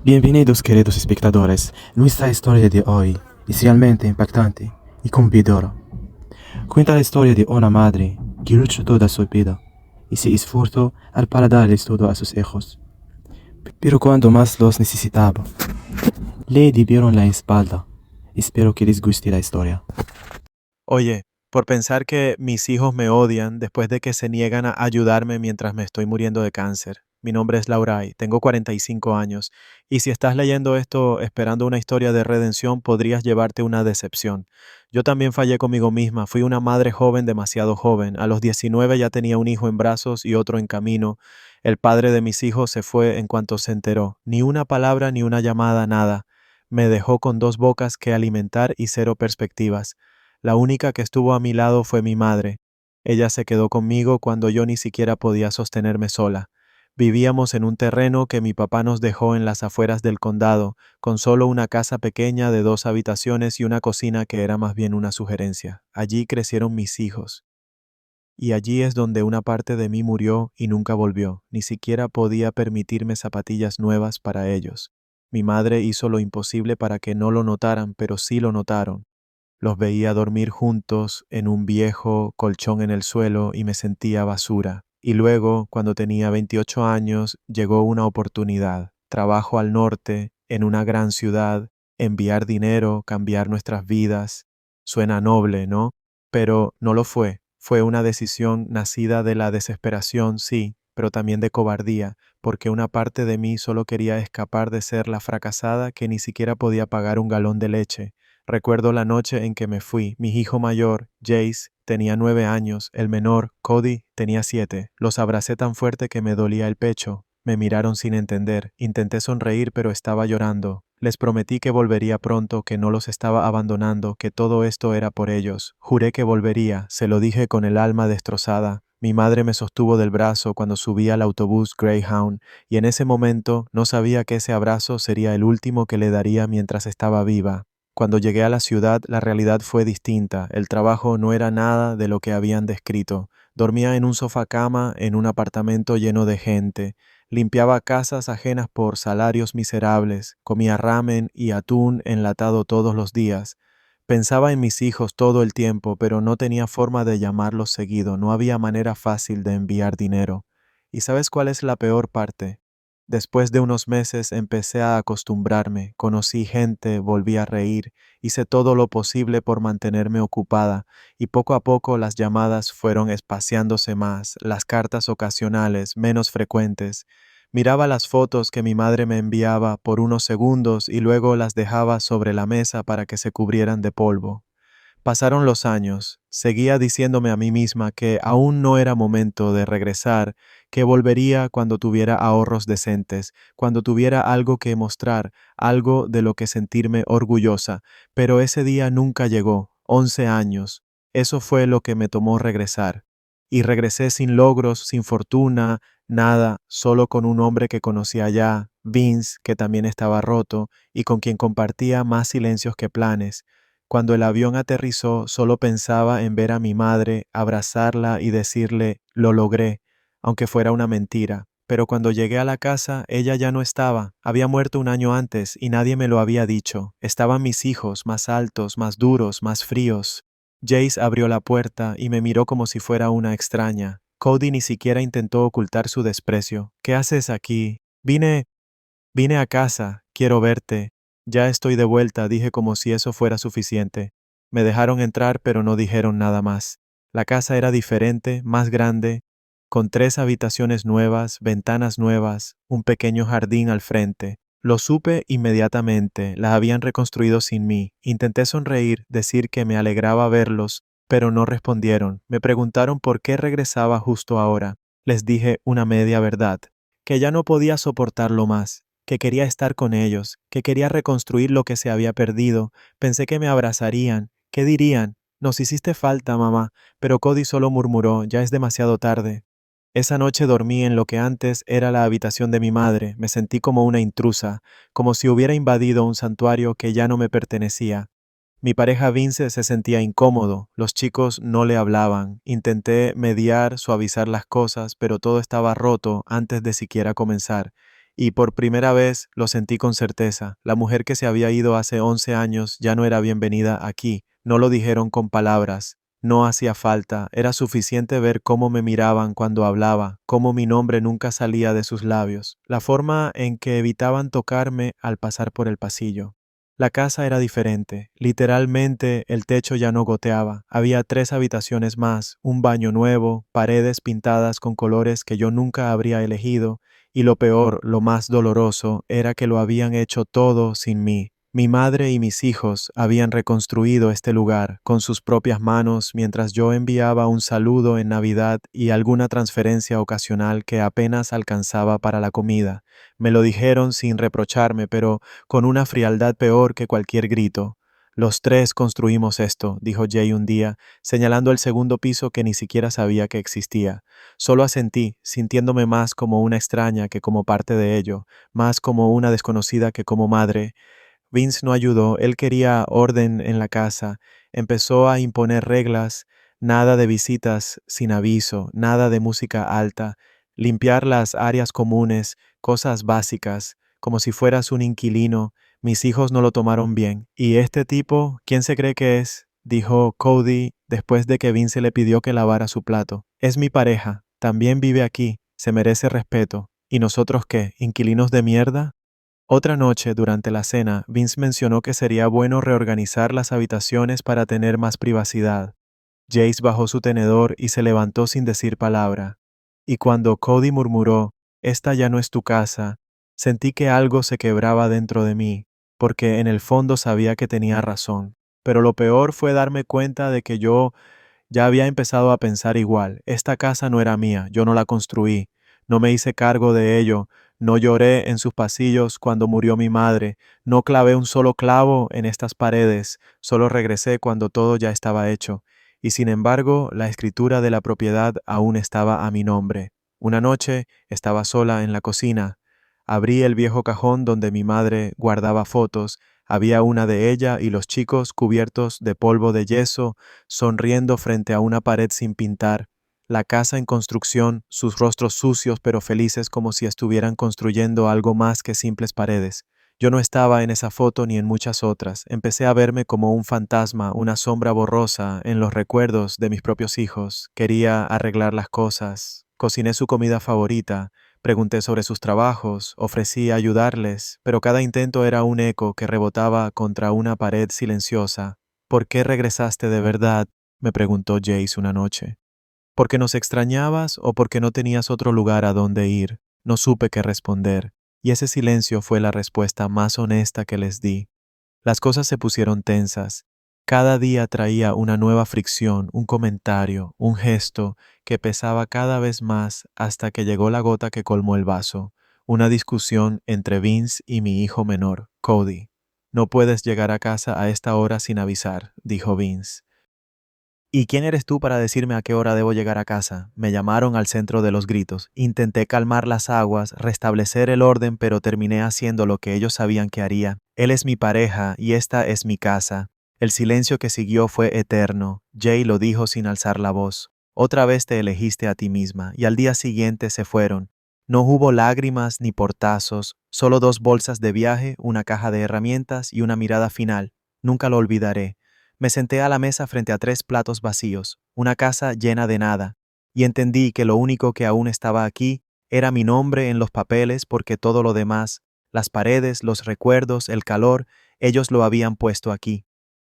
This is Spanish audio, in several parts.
Bienvenidos queridos espectadores, nuestra historia de hoy es realmente impactante y conmovedora. Cuenta la historia de una madre que luchó toda su vida y se esforzó para darles todo a sus hijos, pero cuando más los necesitaba, le dieron la espalda. Espero que les guste la historia. Oye, por pensar que mis hijos me odian después de que se niegan a ayudarme mientras me estoy muriendo de cáncer. Mi nombre es Lauray, tengo 45 años, y si estás leyendo esto esperando una historia de redención, podrías llevarte una decepción. Yo también fallé conmigo misma, fui una madre joven, demasiado joven. A los 19 ya tenía un hijo en brazos y otro en camino. El padre de mis hijos se fue en cuanto se enteró. Ni una palabra, ni una llamada, nada. Me dejó con dos bocas que alimentar y cero perspectivas. La única que estuvo a mi lado fue mi madre. Ella se quedó conmigo cuando yo ni siquiera podía sostenerme sola. Vivíamos en un terreno que mi papá nos dejó en las afueras del condado, con solo una casa pequeña de 2 habitaciones y una cocina que era más bien una sugerencia. Allí crecieron mis hijos. Y allí es donde una parte de mí murió y nunca volvió. Ni siquiera podía permitirme zapatillas nuevas para ellos. Mi madre hizo lo imposible para que no lo notaran, pero sí lo notaron. Los veía dormir juntos en un viejo colchón en el suelo y me sentía basura. Y luego, cuando tenía 28 años, llegó una oportunidad. Trabajo al norte, en una gran ciudad, enviar dinero, cambiar nuestras vidas. Suena noble, ¿no? Pero no lo fue. Fue una decisión nacida de la desesperación, sí, pero también de cobardía, porque una parte de mí solo quería escapar de ser la fracasada que ni siquiera podía pagar un galón de leche. Recuerdo la noche en que me fui. Mi hijo mayor, Jace, tenía 9 años, el menor, Cody, tenía 7. Los abracé tan fuerte que me dolía el pecho. Me miraron sin entender. Intenté sonreír, pero estaba llorando. Les prometí que volvería pronto, que no los estaba abandonando, que todo esto era por ellos. Juré que volvería, se lo dije con el alma destrozada. Mi madre me sostuvo del brazo cuando subí al autobús Greyhound, y en ese momento no sabía que ese abrazo sería el último que le daría mientras estaba viva. Cuando llegué a la ciudad, la realidad fue distinta. El trabajo no era nada de lo que habían descrito. Dormía en un sofá cama en un apartamento lleno de gente. Limpiaba casas ajenas por salarios miserables. Comía ramen y atún enlatado todos los días. Pensaba en mis hijos todo el tiempo, pero no tenía forma de llamarlos seguido. No había manera fácil de enviar dinero. ¿Y sabes cuál es la peor parte? Después de unos meses empecé a acostumbrarme, conocí gente, volví a reír, hice todo lo posible por mantenerme ocupada, y poco a poco las llamadas fueron espaciándose más, las cartas ocasionales, menos frecuentes. Miraba las fotos que mi madre me enviaba por unos segundos y luego las dejaba sobre la mesa para que se cubrieran de polvo. Pasaron los años, seguía diciéndome a mí misma que aún no era momento de regresar, que volvería cuando tuviera ahorros decentes, cuando tuviera algo que mostrar, algo de lo que sentirme orgullosa, pero ese día nunca llegó, 11 años. Eso fue lo que me tomó regresar. Y regresé sin logros, sin fortuna, nada, solo con un hombre que conocía allá, Vince, que también estaba roto, y con quien compartía más silencios que planes. Cuando el avión aterrizó, solo pensaba en ver a mi madre, abrazarla y decirle, lo logré, aunque fuera una mentira. Pero cuando llegué a la casa, ella ya no estaba. Había muerto un año antes y nadie me lo había dicho. Estaban mis hijos, más altos, más duros, más fríos. Jace abrió la puerta y me miró como si fuera una extraña. Cody ni siquiera intentó ocultar su desprecio. ¿Qué haces aquí? Vine a casa, quiero verte. Ya estoy de vuelta, dije como si eso fuera suficiente. Me dejaron entrar, pero no dijeron nada más. La casa era diferente, más grande, con 3 habitaciones nuevas, ventanas nuevas, un pequeño jardín al frente. Lo supe inmediatamente, la habían reconstruido sin mí. Intenté sonreír, decir que me alegraba verlos, pero no respondieron. Me preguntaron por qué regresaba justo ahora. Les dije una media verdad, que ya no podía soportarlo más, que quería estar con ellos, que quería reconstruir lo que se había perdido. Pensé que me abrazarían. ¿Qué dirían? Nos hiciste falta, mamá, pero Cody solo murmuró, ya es demasiado tarde. Esa noche dormí en lo que antes era la habitación de mi madre. Me sentí como una intrusa, como si hubiera invadido un santuario que ya no me pertenecía. Mi pareja Vince se sentía incómodo, los chicos no le hablaban. Intenté mediar, suavizar las cosas, pero todo estaba roto antes de siquiera comenzar. y por primera vez lo sentí con certeza. La mujer que se había ido hace 11 años ya no era bienvenida aquí. No lo dijeron con palabras. No hacía falta. Era suficiente ver cómo me miraban cuando hablaba, cómo mi nombre nunca salía de sus labios, la forma en que evitaban tocarme al pasar por el pasillo. La casa era diferente. Literalmente el techo ya no goteaba. Había 3 habitaciones más, un baño nuevo, paredes pintadas con colores que yo nunca habría elegido, y lo peor, lo más doloroso, era que lo habían hecho todo sin mí. Mi madre y mis hijos habían reconstruido este lugar con sus propias manos mientras yo enviaba un saludo en Navidad y alguna transferencia ocasional que apenas alcanzaba para la comida. Me lo dijeron sin reprocharme, pero con una frialdad peor que cualquier grito. Los 3 construimos esto, dijo Jay un día, señalando el segundo piso que ni siquiera sabía que existía. Solo asentí, sintiéndome más como una extraña que como parte de ello, más como una desconocida que como madre. Vince no ayudó, él quería orden en la casa, empezó a imponer reglas, nada de visitas sin aviso, nada de música alta, limpiar las áreas comunes, cosas básicas, como si fueras un inquilino. Mis hijos no lo tomaron bien. ¿Y este tipo, quién se cree que es? Dijo Cody después de que Vince le pidió que lavara su plato. Es mi pareja, también vive aquí, se merece respeto. ¿Y nosotros qué, inquilinos de mierda? Otra noche, durante la cena, Vince mencionó que sería bueno reorganizar las habitaciones para tener más privacidad. Jace bajó su tenedor y se levantó sin decir palabra. Y cuando Cody murmuró, «Esta ya no es tu casa», sentí que algo se quebraba dentro de mí, porque en el fondo sabía que tenía razón. Pero lo peor fue darme cuenta de que yo ya había empezado a pensar igual. Esta casa no era mía, yo no la construí, no me hice cargo de ello, no lloré en sus pasillos cuando murió mi madre, no clavé un solo clavo en estas paredes, solo regresé cuando todo ya estaba hecho. Y sin embargo, la escritura de la propiedad aún estaba a mi nombre. Una noche estaba sola en la cocina. Abrí el viejo cajón donde mi madre guardaba fotos. Había una de ella y los chicos cubiertos de polvo de yeso, sonriendo frente a una pared sin pintar, la casa en construcción, sus rostros sucios pero felices como si estuvieran construyendo algo más que simples paredes. Yo no estaba en esa foto ni en muchas otras. Empecé a verme como un fantasma, una sombra borrosa en los recuerdos de mis propios hijos. Quería arreglar las cosas. Cociné su comida favorita. Pregunté sobre sus trabajos, ofrecí ayudarles, pero cada intento era un eco que rebotaba contra una pared silenciosa. ¿Por qué regresaste de verdad?, me preguntó Jace una noche. ¿Porque nos extrañabas o porque no tenías otro lugar a donde ir? No supe qué responder, y ese silencio fue la respuesta más honesta que les di. Las cosas se pusieron tensas. Cada día traía una nueva fricción, un comentario, un gesto que pesaba cada vez más hasta que llegó la gota que colmó el vaso, una discusión entre Vince y mi hijo menor, Cody. «No puedes llegar a casa a esta hora sin avisar», dijo Vince. «¿Y quién eres tú para decirme a qué hora debo llegar a casa?». Me llamaron al centro de los gritos. Intenté calmar las aguas, restablecer el orden, pero terminé haciendo lo que ellos sabían que haría. Él es mi pareja y esta es mi casa. El silencio que siguió fue eterno. Jay lo dijo sin alzar la voz. «Otra vez te elegiste a ti misma», y al día siguiente se fueron. No hubo lágrimas ni portazos, solo 2 bolsas de viaje, una caja de herramientas y una mirada final. Nunca lo olvidaré. Me senté a la mesa frente a 3 platos vacíos, una casa llena de nada, y entendí que lo único que aún estaba aquí era mi nombre en los papeles, porque todo lo demás, las paredes, los recuerdos, el calor, ellos lo habían puesto aquí.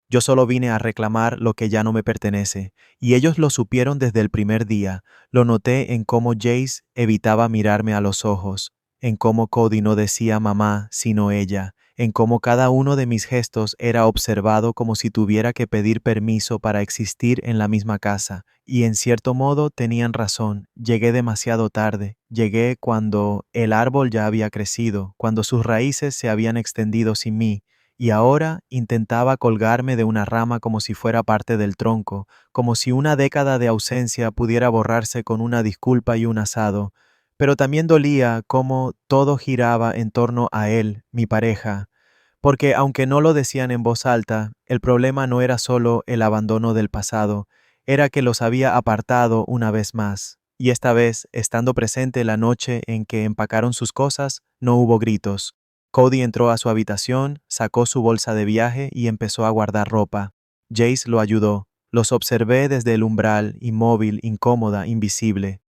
Yo solo vine a reclamar lo que ya no me pertenece, y ellos lo supieron desde el primer día. Lo noté en cómo Jace evitaba mirarme a los ojos, en cómo Cody no decía mamá, sino ella, en cómo cada uno de mis gestos era observado como si tuviera que pedir permiso para existir en la misma casa. Y en cierto modo tenían razón. Llegué demasiado tarde. Llegué cuando el árbol ya había crecido, cuando sus raíces se habían extendido sin mí. Y ahora intentaba colgarme de una rama como si fuera parte del tronco, como si una década de ausencia pudiera borrarse con una disculpa y un asado. Pero también dolía cómo todo giraba en torno a él, mi pareja, porque aunque no lo decían en voz alta, el problema no era solo el abandono del pasado, era que los había apartado una vez más. Y esta vez, estando presente la noche en que empacaron sus cosas, No hubo gritos. Cody entró a su habitación, sacó su bolsa de viaje y empezó a guardar ropa. Jace lo ayudó. Los observé desde el umbral, inmóvil, incómoda, invisible.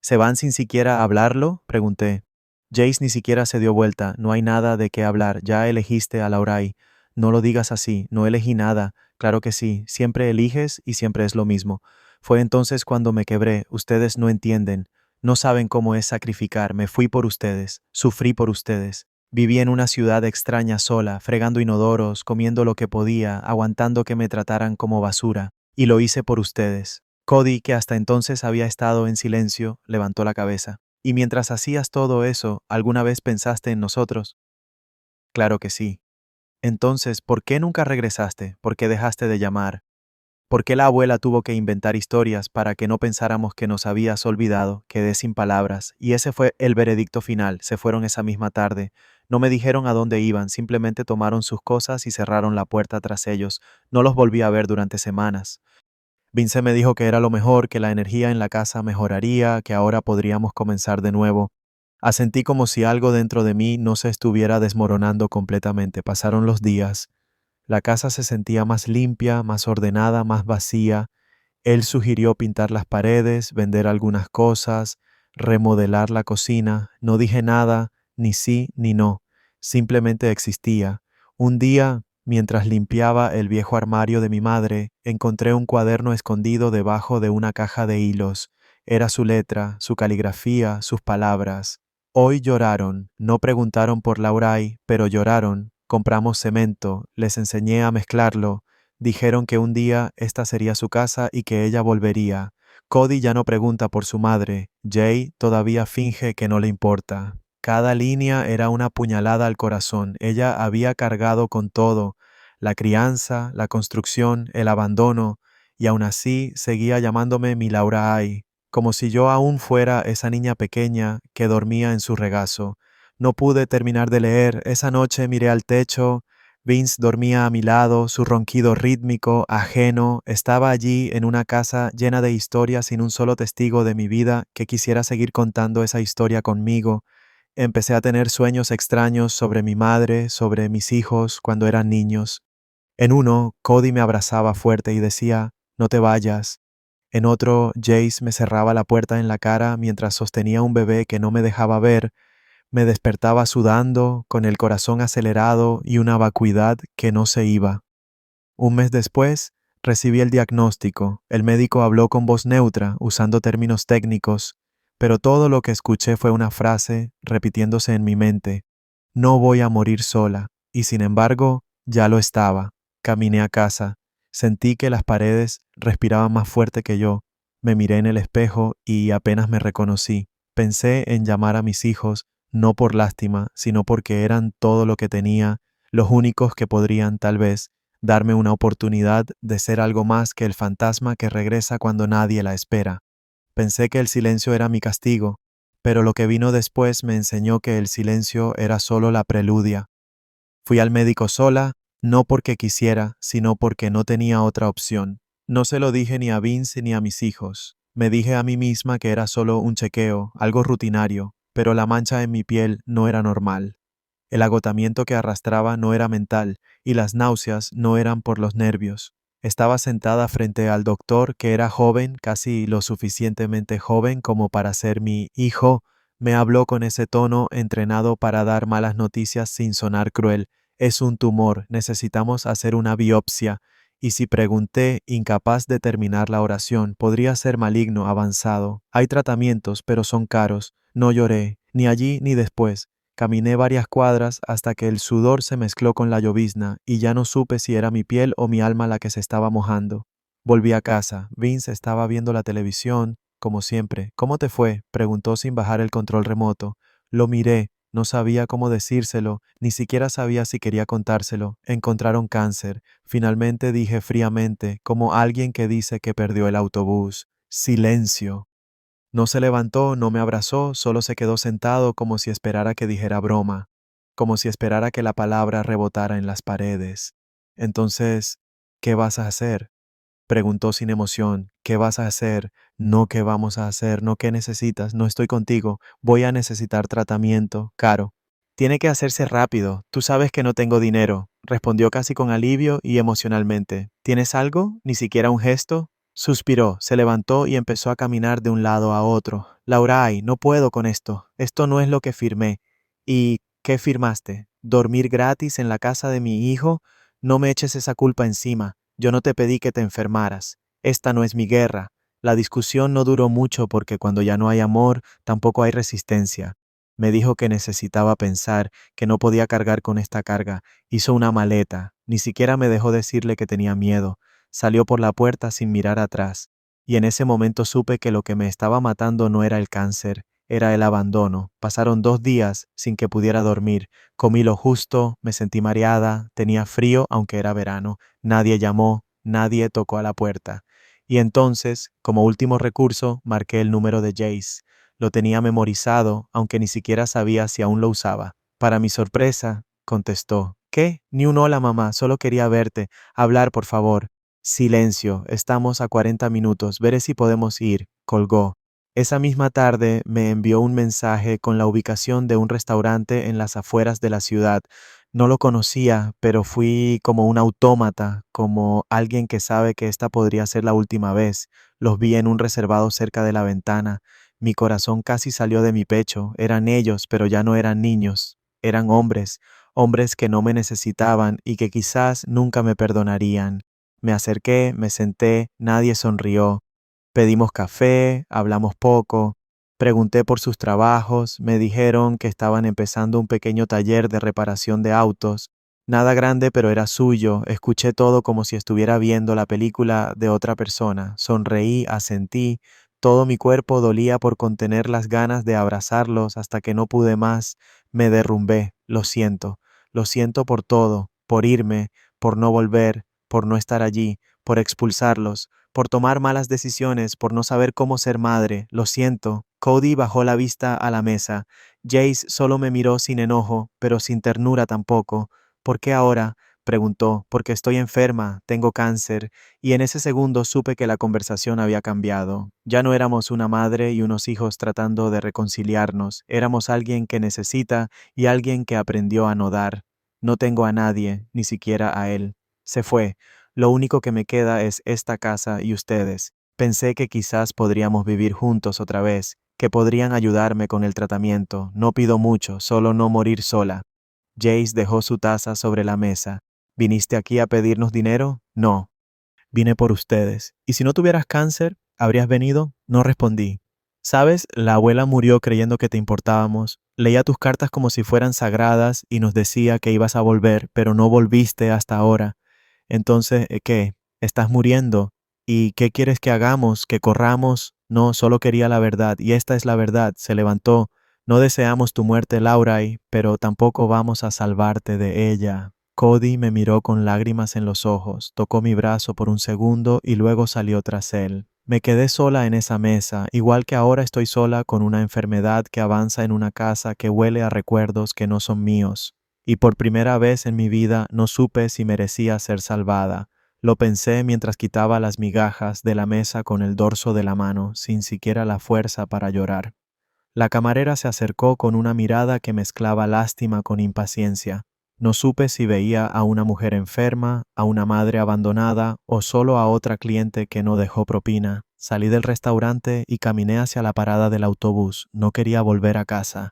¿Se van sin siquiera hablarlo?, pregunté. Jace ni siquiera se dio vuelta. No hay nada de qué hablar. Ya elegiste a Laurai. No lo digas así. No elegí nada. Claro que sí. Siempre eliges y siempre es lo mismo. Fue entonces cuando me quebré. Ustedes no entienden. No saben cómo es sacrificar. Me fui por ustedes. Sufrí por ustedes. Viví en una ciudad extraña sola, fregando inodoros, comiendo lo que podía, aguantando que me trataran como basura. Y lo hice por ustedes. Cody, que hasta entonces había estado en silencio, levantó la cabeza. ¿Y mientras hacías todo eso, alguna vez pensaste en nosotros? Claro que sí. Entonces, ¿por qué nunca regresaste? ¿Por qué dejaste de llamar? ¿Por qué la abuela tuvo que inventar historias para que no pensáramos que nos habías olvidado? Quedé sin palabras. Y ese fue el veredicto final. Se fueron esa misma tarde. No me dijeron a dónde iban, simplemente tomaron sus cosas y cerraron la puerta tras ellos. No los volví a ver durante semanas. Vince me dijo que era lo mejor, que la energía en la casa mejoraría, que ahora podríamos comenzar de nuevo. Asentí como si algo dentro de mí no se estuviera desmoronando completamente. Pasaron los días. La casa se sentía más limpia, más ordenada, más vacía. Él sugirió pintar las paredes, vender algunas cosas, remodelar la cocina. No dije nada, ni sí ni no. Simplemente existía. Un día, mientras limpiaba el viejo armario de mi madre, encontré un cuaderno escondido debajo de una caja de hilos. Era su letra, su caligrafía, sus palabras. Hoy lloraron, no preguntaron por Laurai, pero lloraron. Compramos cemento, les enseñé a mezclarlo. Dijeron que un día esta sería su casa y que ella volvería. Cody ya no pregunta por su madre. Jay todavía finge que no le importa. Cada línea era una puñalada al corazón. Ella había cargado con todo: la crianza, la construcción, el abandono, y aún así seguía llamándome mi Laurai, como si yo aún fuera esa niña pequeña que dormía en su regazo. No pude terminar de leer. Esa noche miré al techo. Vince dormía a mi lado, su ronquido rítmico, ajeno. Estaba allí en una casa llena de historias sin un solo testigo de mi vida que quisiera seguir contando esa historia conmigo. Empecé a tener sueños extraños sobre mi madre, sobre mis hijos cuando eran niños. En uno, Cody me abrazaba fuerte y decía: "No te vayas". En otro, Jace me cerraba la puerta en la cara mientras sostenía un bebé que no me dejaba ver. Me despertaba sudando, con el corazón acelerado y una vacuidad que no se iba. Un mes después, recibí el diagnóstico. El médico habló con voz neutra, usando términos técnicos, pero todo lo que escuché fue una frase repitiéndose en mi mente: "No voy a morir sola". Y sin embargo, ya lo estaba. Caminé a casa. Sentí que las paredes respiraban más fuerte que yo. Me miré en el espejo y apenas me reconocí. Pensé en llamar a mis hijos, no por lástima, sino porque eran todo lo que tenía, los únicos que podrían, tal vez, darme una oportunidad de ser algo más que el fantasma que regresa cuando nadie la espera. Pensé que el silencio era mi castigo, pero lo que vino después me enseñó que el silencio era solo la preludia. Fui al médico sola, no porque quisiera, sino porque no tenía otra opción. No se lo dije ni a Vince ni a mis hijos. Me dije a mí misma que era solo un chequeo, algo rutinario, pero la mancha en mi piel no era normal. El agotamiento que arrastraba no era mental y las náuseas no eran por los nervios. Estaba sentada frente al doctor, que era joven, casi lo suficientemente joven como para ser mi hijo. Me habló con ese tono entrenado para dar malas noticias sin sonar cruel. Es un tumor, necesitamos hacer una biopsia. Y si pregunté, incapaz de terminar la oración, podría ser maligno avanzado. Hay tratamientos, pero son caros. No lloré, ni allí ni después. Caminé varias cuadras hasta que el sudor se mezcló con la llovizna y ya no supe si era mi piel o mi alma la que se estaba mojando. Volví a casa. Vince estaba viendo la televisión, como siempre. ¿Cómo te fue?, preguntó sin bajar el control remoto. Lo miré. No sabía cómo decírselo, ni siquiera sabía si quería contárselo. Encontraron cáncer. Finalmente dije fríamente, como alguien que dice que perdió el autobús: silencio. No se levantó, no me abrazó, solo se quedó sentado como si esperara que dijera broma, como si esperara que la palabra rebotara en las paredes. Entonces, ¿qué vas a hacer?, Preguntó sin emoción. ¿Qué vas a hacer? No, ¿qué vamos a hacer? No, ¿qué necesitas? No estoy contigo. Voy a necesitar tratamiento caro. Tiene que hacerse rápido. Tú sabes que no tengo dinero, respondió casi con alivio y emocionalmente. ¿Tienes algo? ¿Ni siquiera un gesto? Suspiró, se levantó y empezó a caminar de un lado a otro. Lauray, no puedo con esto. Esto no es lo que firmé. ¿Y qué firmaste? ¿Dormir gratis en la casa de mi hijo? No me eches esa culpa encima. Yo no te pedí que te enfermaras. Esta no es mi guerra. La discusión no duró mucho porque cuando ya no hay amor, tampoco hay resistencia. Me dijo que necesitaba pensar, que no podía cargar con esta carga. Hizo una maleta. Ni siquiera me dejó decirle que tenía miedo. Salió por la puerta sin mirar atrás. Y en ese momento supe que lo que me estaba matando no era el cáncer, era el abandono. Pasaron 2 días sin que pudiera dormir. Comí lo justo, me sentí mareada, tenía frío aunque era verano. Nadie llamó, nadie tocó a la puerta. Y entonces, como último recurso, marqué el número de Jace. Lo tenía memorizado, aunque ni siquiera sabía si aún lo usaba. Para mi sorpresa, contestó. ¿Qué? Ni un hola, mamá, solo quería verte. Hablar, por favor. Silencio, estamos a 40 minutos, veré si podemos ir. Colgó. Esa misma tarde me envió un mensaje con la ubicación de un restaurante en las afueras de la ciudad. No lo conocía, pero fui como un autómata, como alguien que sabe que esta podría ser la última vez. Los vi en un reservado cerca de la ventana. Mi corazón casi salió de mi pecho. Eran ellos, pero ya no eran niños. Eran hombres, hombres que no me necesitaban y que quizás nunca me perdonarían. Me acerqué, me senté, nadie sonrió. Pedimos café, hablamos poco. Pregunté por sus trabajos, me dijeron que estaban empezando un pequeño taller de reparación de autos. Nada grande, pero era suyo. Escuché todo como si estuviera viendo la película de otra persona. Sonreí, asentí. Todo mi cuerpo dolía por contener las ganas de abrazarlos hasta que no pude más. Me derrumbé. Lo siento por todo, por irme, por no volver, por no estar allí, por expulsarlos, por tomar malas decisiones, por no saber cómo ser madre. Lo siento. Cody bajó la vista a la mesa. Jace solo me miró sin enojo, pero sin ternura tampoco. ¿Por qué ahora? Preguntó. Porque estoy enferma, tengo cáncer. Y en ese segundo supe que la conversación había cambiado. Ya no éramos una madre y unos hijos tratando de reconciliarnos. Éramos alguien que necesita y alguien que aprendió a no dar. No tengo a nadie, ni siquiera a él. Se fue. Lo único que me queda es esta casa y ustedes. Pensé que quizás podríamos vivir juntos otra vez, que podrían ayudarme con el tratamiento. No pido mucho, solo no morir sola. Jace dejó su taza sobre la mesa. ¿Viniste aquí a pedirnos dinero? No. Vine por ustedes. ¿Y si no tuvieras cáncer, habrías venido? No respondí. ¿Sabes? La abuela murió creyendo que te importábamos. Leía tus cartas como si fueran sagradas y nos decía que ibas a volver, pero no volviste hasta ahora. Entonces, ¿qué? ¿Estás muriendo? ¿Y qué quieres que hagamos? ¿Que corramos? No, solo quería la verdad, y esta es la verdad. Se levantó. No deseamos tu muerte, Lauray, pero tampoco vamos a salvarte de ella. Cody me miró con lágrimas en los ojos, tocó mi brazo por un segundo y luego salió tras él. Me quedé sola en esa mesa, igual que ahora estoy sola con una enfermedad que avanza en una casa que huele a recuerdos que no son míos. Y por primera vez en mi vida no supe si merecía ser salvada. Lo pensé mientras quitaba las migajas de la mesa con el dorso de la mano, sin siquiera la fuerza para llorar. La camarera se acercó con una mirada que mezclaba lástima con impaciencia. No supe si veía a una mujer enferma, a una madre abandonada o solo a otra cliente que no dejó propina. Salí del restaurante y caminé hacia la parada del autobús. No quería volver a casa,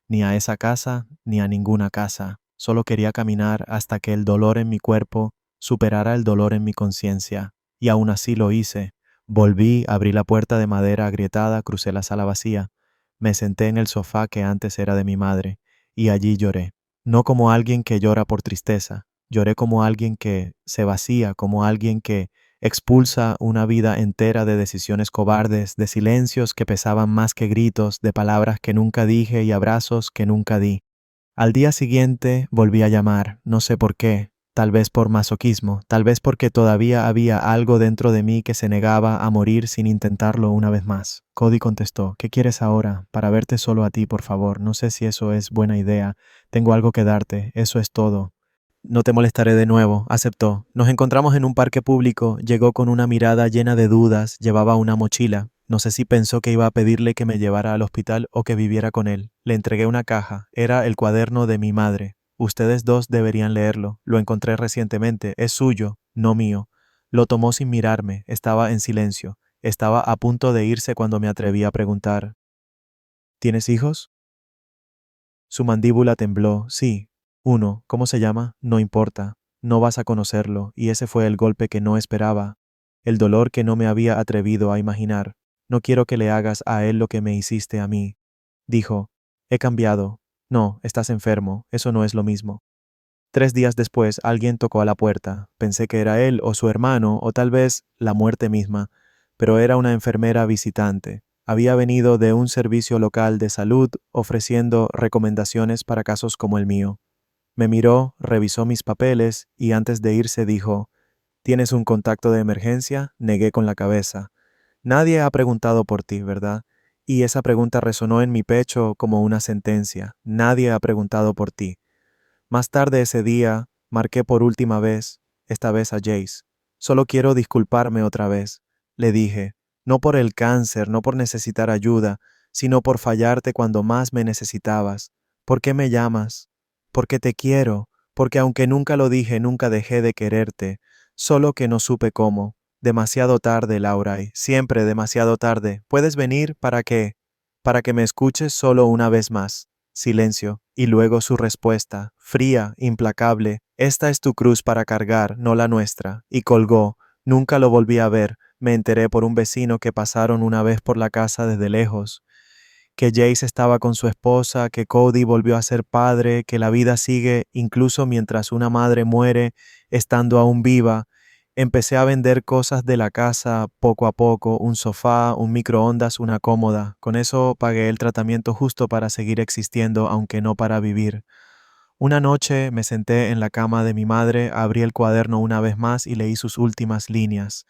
ni a esa casa, ni a ninguna casa. Solo quería caminar hasta que el dolor en mi cuerpo superara el dolor en mi conciencia. Y aún así lo hice. Volví, abrí la puerta de madera agrietada, crucé la sala vacía. Me senté en el sofá que antes era de mi madre, y allí lloré. No como alguien que llora por tristeza, lloré como alguien que se vacía, como alguien que expulsa una vida entera de decisiones cobardes, de silencios que pesaban más que gritos, de palabras que nunca dije y abrazos que nunca di. Al día siguiente volví a llamar, no sé por qué, tal vez por masoquismo, tal vez porque todavía había algo dentro de mí que se negaba a morir sin intentarlo una vez más. Cody contestó, ¿qué quieres ahora? Para verte solo a ti, por favor. No sé si eso es buena idea. Tengo algo que darte, eso es todo. No te molestaré de nuevo, aceptó. Nos encontramos en un parque público, llegó con una mirada llena de dudas, llevaba una mochila. No sé si pensó que iba a pedirle que me llevara al hospital o que viviera con él. Le entregué una caja, era el cuaderno de mi madre. Ustedes dos deberían leerlo, lo encontré recientemente, es suyo, no mío. Lo tomó sin mirarme, estaba en silencio. Estaba a punto de irse cuando me atreví a preguntar: ¿Tienes hijos? Su mandíbula tembló. Sí. Uno. ¿Cómo se llama? No importa. No vas a conocerlo, y ese fue el golpe que no esperaba. El dolor que no me había atrevido a imaginar. No quiero que le hagas a él lo que me hiciste a mí. Dijo: He cambiado. No, estás enfermo. Eso no es lo mismo. 3 días después, alguien tocó a la puerta. Pensé que era él o su hermano, o tal vez la muerte misma, pero era una enfermera visitante. Había venido de un servicio local de salud ofreciendo recomendaciones para casos como el mío. Me miró, revisó mis papeles y antes de irse dijo: ¿Tienes un contacto de emergencia? Negué con la cabeza. Nadie ha preguntado por ti, ¿verdad? Y esa pregunta resonó en mi pecho como una sentencia. Nadie ha preguntado por ti. Más tarde ese día, marqué por última vez, esta vez a Jace. Solo quiero disculparme otra vez, le dije, no por el cáncer, no por necesitar ayuda, sino por fallarte cuando más me necesitabas. ¿Por qué me llamas? Porque te quiero, porque aunque nunca lo dije, nunca dejé de quererte, solo que no supe cómo. Demasiado tarde, Lauray, siempre demasiado tarde. ¿Puedes venir para qué? Para que me escuches solo una vez más. Silencio, y luego su respuesta, fría, implacable: Esta es tu cruz para cargar, no la nuestra. Y colgó. Nunca lo volví a ver. Me enteré por un vecino que pasaron una vez por la casa desde lejos, que Jace estaba con su esposa, que Cody volvió a ser padre, que la vida sigue incluso mientras una madre muere, estando aún viva. Empecé a vender cosas de la casa poco a poco, un sofá, un microondas, una cómoda. Con eso pagué el tratamiento justo para seguir existiendo, aunque no para vivir. Una noche me senté en la cama de mi madre, abrí el cuaderno una vez más y leí sus últimas líneas.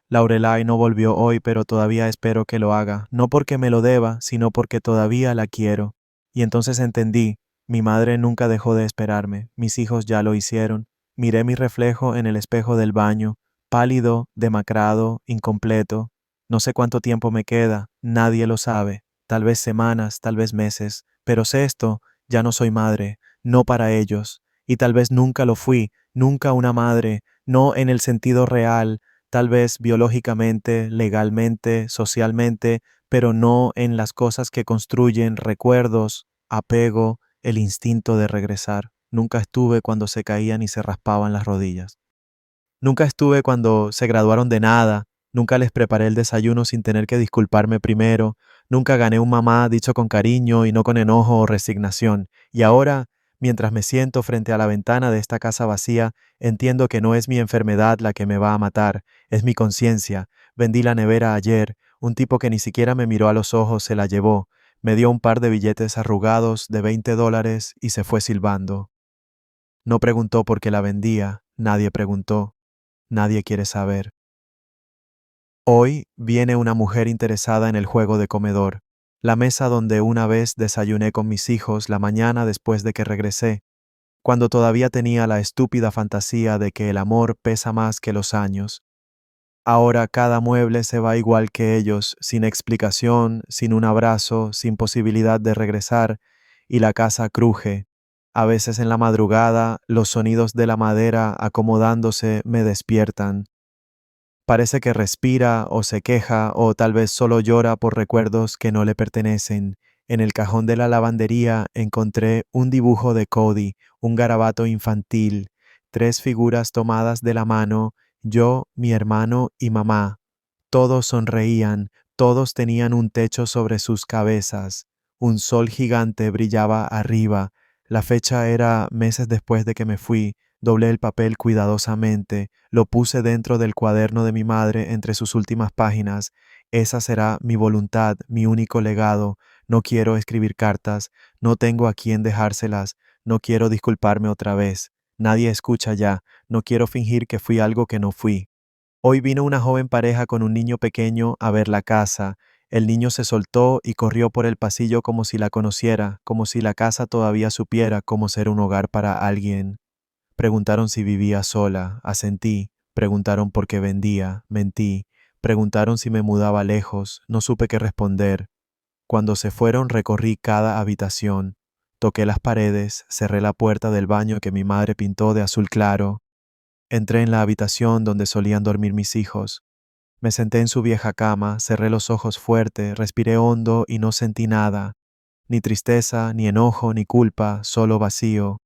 Laurelai no volvió hoy, pero todavía espero que lo haga, no porque me lo deba, sino porque todavía la quiero. Y entonces entendí, mi madre nunca dejó de esperarme, mis hijos ya lo hicieron. Miré mi reflejo en el espejo del baño, pálido, demacrado, incompleto. No sé cuánto tiempo me queda, nadie lo sabe, tal vez semanas, tal vez meses, pero sé esto: ya no soy madre, no para ellos, y tal vez nunca lo fui, nunca una madre, no en el sentido real, tal vez biológicamente, legalmente, socialmente, pero no en las cosas que construyen recuerdos, apego, el instinto de regresar. Nunca estuve cuando se caían y se raspaban las rodillas. Nunca estuve cuando se graduaron de nada, nunca les preparé el desayuno sin tener que disculparme primero, nunca gané un mamá dicho con cariño y no con enojo o resignación. Y ahora, mientras me siento frente a la ventana de esta casa vacía, entiendo que no es mi enfermedad la que me va a matar, es mi conciencia. Vendí la nevera ayer, un tipo que ni siquiera me miró a los ojos se la llevó, me dio un par de billetes arrugados de $20 y se fue silbando. No preguntó por qué la vendía, nadie preguntó. Nadie quiere saber. Hoy viene una mujer interesada en el juego de comedor, la mesa donde una vez desayuné con mis hijos la mañana después de que regresé, cuando todavía tenía la estúpida fantasía de que el amor pesa más que los años. Ahora cada mueble se va igual que ellos, sin explicación, sin un abrazo, sin posibilidad de regresar, y la casa cruje. A veces en la madrugada, los sonidos de la madera acomodándose me despiertan. Parece que respira o se queja o tal vez solo llora por recuerdos que no le pertenecen. En el cajón de la lavandería encontré un dibujo de Cody, un garabato infantil, 3 figuras tomadas de la mano, yo, mi hermano y mamá. Todos sonreían, todos tenían un techo sobre sus cabezas. Un sol gigante brillaba arriba. La fecha era meses después de que me fui. Doblé el papel cuidadosamente, lo puse dentro del cuaderno de mi madre entre sus últimas páginas. Esa será mi voluntad, mi único legado. No quiero escribir cartas, no tengo a quién dejárselas, no quiero disculparme otra vez. Nadie escucha ya, no quiero fingir que fui algo que no fui. Hoy vino una joven pareja con un niño pequeño a ver la casa. El niño se soltó y corrió por el pasillo como si la conociera, como si la casa todavía supiera cómo ser un hogar para alguien. Preguntaron si vivía sola, asentí. Preguntaron por qué vendía, mentí. Preguntaron si me mudaba lejos, no supe qué responder. Cuando se fueron recorrí cada habitación. Toqué las paredes, cerré la puerta del baño que mi madre pintó de azul claro. Entré en la habitación donde solían dormir mis hijos. Me senté en su vieja cama, cerré los ojos fuerte, respiré hondo y no sentí nada. Ni tristeza, ni enojo, ni culpa, solo vacío.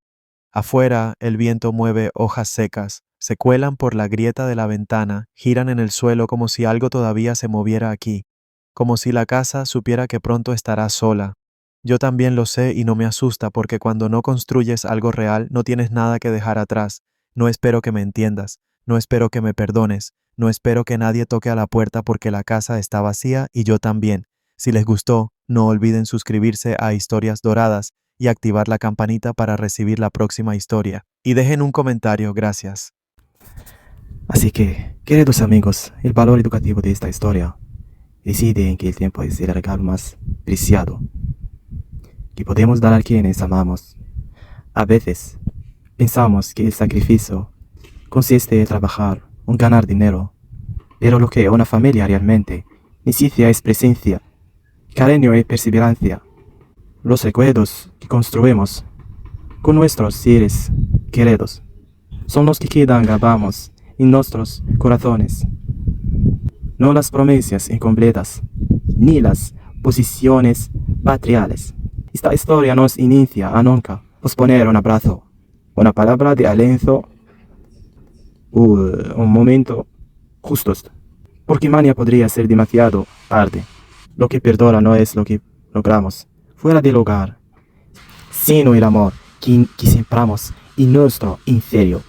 Afuera, el viento mueve hojas secas, se cuelan por la grieta de la ventana, giran en el suelo como si algo todavía se moviera aquí, como si la casa supiera que pronto estará sola. Yo también lo sé y no me asusta porque cuando no construyes algo real no tienes nada que dejar atrás. No espero que me entiendas, no espero que me perdones, no espero que nadie toque a la puerta porque la casa está vacía y yo también. Si les gustó, no olviden suscribirse a Historias Doradas y activar la campanita para recibir la próxima historia. Y dejen un comentario, gracias. Así que, queridos amigos, el valor educativo de esta historia reside en que el tiempo es el regalo más preciado que podemos dar a quienes amamos. A veces, pensamos que el sacrificio consiste en trabajar o ganar dinero, pero lo que una familia realmente necesita es presencia, cariño y perseverancia. Los recuerdos que construimos con nuestros seres queridos son los que quedan grabados en nuestros corazones, no las promesas incompletas, ni las posiciones materiales. Esta historia nos inicia a nunca posponer un abrazo, una palabra de aliento o un momento justos, porque mañana podría ser demasiado tarde. Lo que perdura no es lo que logramos fuera del hogar, sino el amor que sembramos en nuestro interior.